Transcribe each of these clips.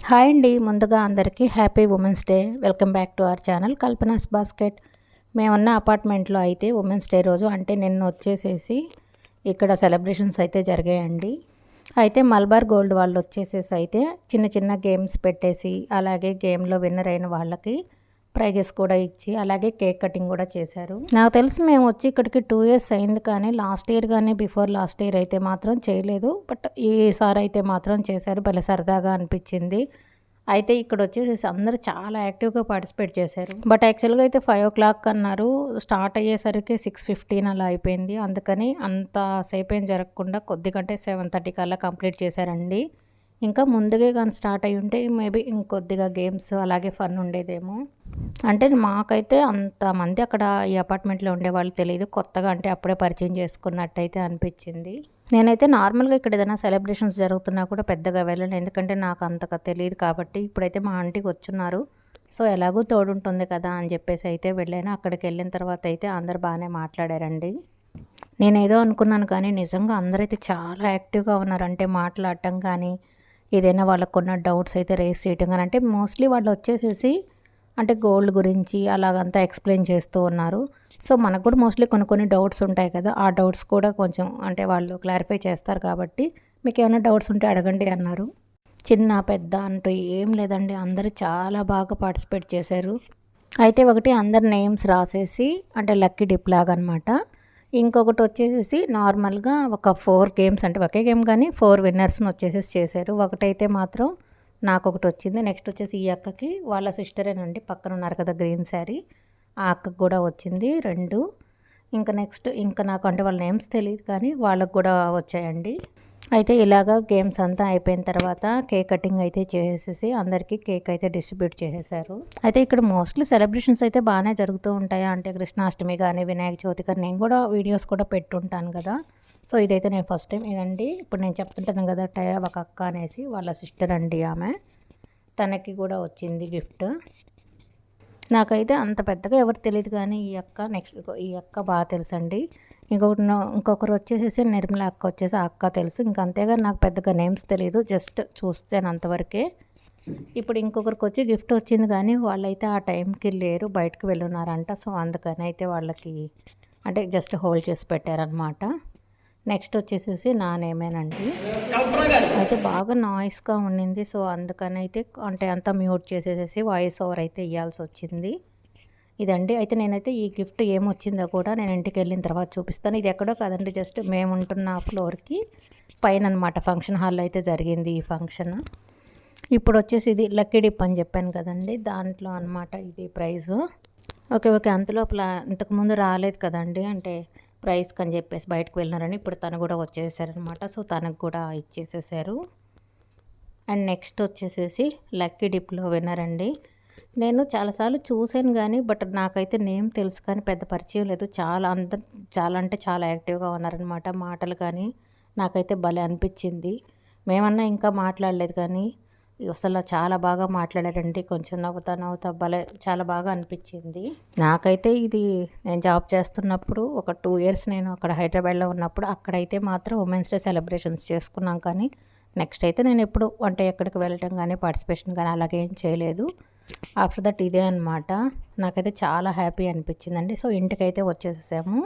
Hi అండి. ముందుగా అందరికీ happy women's day. Welcome back to our channel Kalpana's basket. మేమున్న అపార్ట్మెంట్లో అయితే ఉమెన్స్ డే రోజు అంటే నిన్న వచ్చేసేసి ఇక్కడ సెలబ్రేషన్స్ అయితే జరిగాయండి. అయితే మలబార్ గోల్డ్ వాళ్ళు వచ్చేసేసి అయితే చిన్న చిన్న గేమ్స్ పెట్టేసి అలాగే గేమ్లో విన్నర్ అయిన వాళ్ళకి ప్రైజెస్ కూడా ఇచ్చి అలాగే కేక్ కటింగ్ కూడా చేశారు. నాకు తెలిసి మేము వచ్చి ఇక్కడికి 2 ఇయర్స్ అయింది, కానీ లాస్ట్ ఇయర్ కానీ బిఫోర్ లాస్ట్ ఇయర్ అయితే మాత్రం చేయలేదు. బట్ ఈసారి అయితే మాత్రం చేశారు. భలే సరదాగా అనిపించింది. అయితే ఇక్కడ వచ్చేసేసి అందరూ చాలా యాక్టివ్గా పార్టిసిపేట్ చేశారు. బట్ యాక్చువల్గా అయితే 5 o'clock అన్నారు. స్టార్ట్ అయ్యేసరికి 6:15 అలా అయిపోయింది. అందుకని అంత సేపు ఏం జరగకుండా కొద్దిగంటే 7:30 కల్లా కంప్లీట్ చేశారండి. ఇంకా ముందుగా కానీ స్టార్ట్ అయ్యి ఉంటే మేబీ ఇంకొద్దిగా గేమ్స్ అలాగే ఫన్ ఉండేదేమో. అంటే మాకైతే అంతమంది అక్కడ ఈ అపార్ట్మెంట్లో ఉండేవాళ్ళు తెలియదు. కొత్తగా అంటే అప్పుడే పరిచయం చేసుకున్నట్టయితే అనిపించింది. నేనైతే నార్మల్గా ఇక్కడ ఏదైనా సెలబ్రేషన్స్ జరుగుతున్నా కూడా పెద్దగా వెళ్ళను, ఎందుకంటే నాకు అంతగా తెలియదు కాబట్టి. ఇప్పుడైతే మా ఆంటీకి వచ్చున్నారు, సో ఎలాగో తోడుంటుంది కదా అని చెప్పేసి అయితే వెళ్ళాను. అక్కడికి వెళ్ళిన తర్వాత అయితే అందరు బాగానే మాట్లాడారండి. నేనేదో అనుకున్నాను కానీ నిజంగా అందరైతే చాలా యాక్టివ్గా ఉన్నారు. అంటే మాట్లాడటం కానీ ఏదైనా వాళ్ళకున్న డౌట్స్ అయితే రేస్ చేయటం కానీ, అంటే మోస్ట్లీ వాళ్ళు వచ్చేసేసి అంటే గోల్డ్ గురించి అలాగంతా ఎక్స్ప్లెయిన్ చేస్తూ ఉన్నారు. సో మనకు కూడా మోస్ట్లీ కొన్ని డౌట్స్ ఉంటాయి కదా, ఆ డౌట్స్ కూడా కొంచెం అంటే వాళ్ళు క్లారిఫై చేస్తారు కాబట్టి మీకు ఏమైనా డౌట్స్ ఉంటే అడగండి అన్నారు. చిన్న పెద్ద అంటూ ఏం లేదండి, అందరూ చాలా బాగా పార్టిసిపేట్ చేశారు. అయితే ఒకటి అందరు నేమ్స్ రాసేసి అంటే లక్కీ డిప్ లాగా అనమాట. ఇంకొకటి వచ్చేసేసి నార్మల్గా ఒక 4 గేమ్స్ అంటే ఒకే గేమ్ కానీ 4 విన్నర్స్ని వచ్చేసేసి చేశారు. ఒకటైతే మాత్రం నాకొకటి వచ్చింది. నెక్స్ట్ వచ్చేసి ఈ అక్కకి వాళ్ళ సిస్టరేనండి, పక్కన ఉన్నారు కదా గ్రీన్ శారీ, ఆ అక్కకు కూడా వచ్చింది 2. ఇంకా నెక్స్ట్ ఇంకా నాకు అంటే వాళ్ళ నేమ్స్ తెలియదు కానీ వాళ్ళకు కూడా వచ్చాయండి. అయితే ఇలాగా గేమ్స్ అంతా అయిపోయిన తర్వాత కేక్ కటింగ్ అయితే చేసేసి అందరికీ కేక్ అయితే డిస్ట్రిబ్యూట్ చేసేసారు. అయితే ఇక్కడ మోస్ట్లీ సెలబ్రేషన్స్ అయితే బాగానే జరుగుతూ ఉంటాయి. అంటే కృష్ణాష్టమి కానీ వినాయక చవితి కానీ నేను కూడా వీడియోస్ కూడా పెట్టుంటాను కదా. సో ఇదైతే నేను ఫస్ట్ టైం ఇదండి. ఇప్పుడు నేను చెప్తుంటాను కదా ఒక అక్క అనేసి, వాళ్ళ సిస్టర్ అండి ఆమె, తనకి కూడా వచ్చింది గిఫ్ట్. నాకైతే అంత పెద్దగా ఎవరు తెలియదు కానీ ఈ అక్క బాగా తెలుసండి. ఇంకొకరు వచ్చేసేసి నిర్మల అక్క వచ్చేసి ఆ అక్క తెలుసు. ఇంకా అంతేగా నాకు పెద్దగా నేమ్స్ తెలియదు, జస్ట్ చూస్తాను అంతవరకే. ఇప్పుడు ఇంకొకరికి వచ్చి గిఫ్ట్ వచ్చింది కానీ వాళ్ళైతే ఆ టైంకి లేరు, బయటకు వెళ్ళున్నారంట. సో అందుకని అయితే వాళ్ళకి అంటే జస్ట్ హోల్డ్ చేసి పెట్టారనమాట. నెక్స్ట్ వచ్చేసేసి నా నేమేనండి. అయితే బాగా నాయిస్గా ఉండింది, సో అందుకని అయితే అంటే అంతా మ్యూట్ చేసేసేసి వాయిస్ ఓవర్ అయితే ఇవ్వాల్సి వచ్చింది. ఇదండి. అయితే నేనైతే ఈ గిఫ్ట్ ఏమొచ్చిందో కూడా నేను ఇంటికి వెళ్ళిన తర్వాత చూపిస్తాను. ఇది ఎక్కడో కాదండి, జస్ట్ మేము ఉంటున్న ఫ్లోర్కి పైన అనమాట. ఫంక్షన్ హాల్లో అయితే జరిగింది ఈ ఫంక్షన్. ఇప్పుడు వచ్చేసి ఇది లక్కీ డిప్ అని చెప్పాను కదండి, దాంట్లో అనమాట ఇది ప్రైజు. ఓకే అంతలోపల ఇంతకుముందు రాలేదు కదండి, అంటే ప్రైస్కి అని చెప్పేసి బయటకు వెళ్ళినారని ఇప్పుడు తను కూడా వచ్చేసారనమాట. సో తనకు కూడా ఇచ్చేసేసారు. అండ్ నెక్స్ట్ వచ్చేసేసి లక్కీ డిప్లో విన్నారండి. నేను చాలాసార్లు చూశాను కానీ బట్ నాకైతే నేమ్ తెలుసు కానీ పెద్ద పరిచయం లేదు. చాలా అంటే చాలా యాక్టివ్గా ఉన్నారనమాట. మాటలు కానీ నాకైతే భలే అనిపించింది. మేమన్నా ఇంకా మాట్లాడలేదు కానీ అసలు చాలా బాగా మాట్లాడారండి. కొంచెం నవ్వుతా భలే చాలా బాగా అనిపించింది. నాకైతే ఇది నేను జాబ్ చేస్తున్నప్పుడు ఒక 2 ఇయర్స్ నేను అక్కడ హైదరాబాద్లో ఉన్నప్పుడు అక్కడైతే మాత్రం ఉమెన్స్ డే సెలబ్రేషన్స్ చేసుకున్నాం. కానీ నెక్స్ట్ అయితే నేను ఎప్పుడు అంటే ఎక్కడికి వెళ్ళటం కానీ పార్టిసిపేషన్ కానీ అలాగే ఏం చేయలేదు. ఆఫ్టర్ దట్ ఇదే అనమాట. నాకైతే చాలా హ్యాపీ అనిపించిందండి. సో ఇంటికైతే వచ్చేసాము.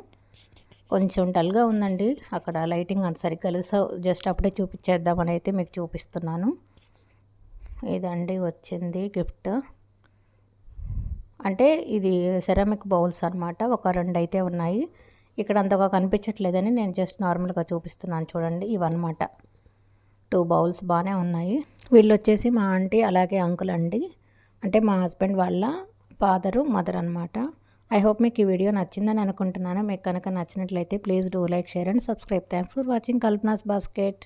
కొంచెం డల్గా ఉందండి అక్కడ, లైటింగ్ అంత సరిగ్గా లేదు. సో జస్ట్ అప్పుడే చూపించేద్దామని అయితే మీకు చూపిస్తున్నాను. ఇదండి వచ్చింది గిఫ్ట్. అంటే ఇది సెరామిక్ బౌల్స్ అనమాట. ఒక 2 అయితే ఉన్నాయి. ఇక్కడ అంతగా కనిపించట్లేదని నేను జస్ట్ నార్మల్గా చూపిస్తున్నాను. చూడండి ఇవన్నమాట 2 బౌల్స్ బాగానే ఉన్నాయి. వీళ్ళు వచ్చేసి మా ఆంటీ అలాగే అంకుల్ అండి, అంటే మా హస్బెండ్ వాళ్ళ ఫాదరు మదర్ అనమాట. ఐ హోప్ మీకు ఈ వీడియో నచ్చిందని అనుకుంటున్నాను. మీకు కనుక నచ్చినట్లయితే please do like, share and subscribe. Thanks for watching Kalpana's basket.